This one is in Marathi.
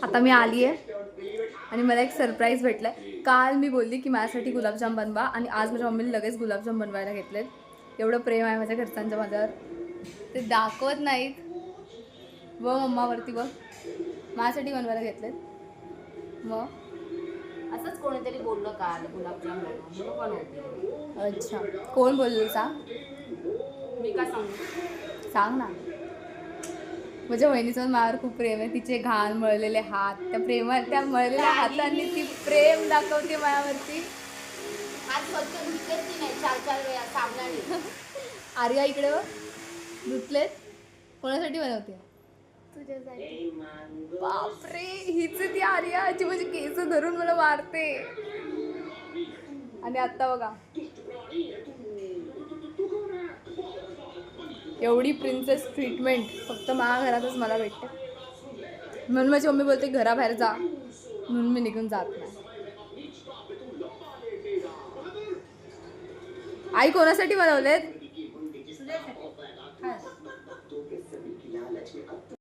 आता मी आली आहे आणि मला एक सरप्राईज भेटलं आहे. काल मी बोलली की माझ्यासाठी गुलाबजाम बनवा आणि आज माझ्या मम्मीने लगेच गुलाबजाम बनवायला घेतलेत. एवढं प्रेम आहे माझ्या घरच्यांच्या माझ्यावर, ते दाखवत नाहीत. व मम्मावरती बघ, माझ्यासाठी बनवायला घेतलेत. मग असंच कोणीतरी बोललं काल गुलाबजाम बनवते. अच्छा, कोण बोललं सांग? मी का सांगू? सांग ना. माझ्या बहिणीचं माझ्यावर खूप प्रेम आहे. तिचे घाण मळलेले हात, त्या मळलेल्या हातांनी ती प्रेम दाखवते माझ्यावरती. हात स्वच्छ धुतलेच की नाही 4-4 वेळा साबणाने. आर्या इकडे बघ, धुतलेत. कोणासाठी बनवते? तुझ्यासाठी. बापरे, हीच ती आर्या जी माझी केस धरून मला मारते. आणि आता बघा, एवढी प्रिन्सेस ट्रीटमेंट फक्त माझ्या घरातच मला भेटते. म्हणून माझी मम्मी बोलते घराबाहेर जा, म्हणून मी निघून जात नाही. आई कोणासाठी बनवलेत?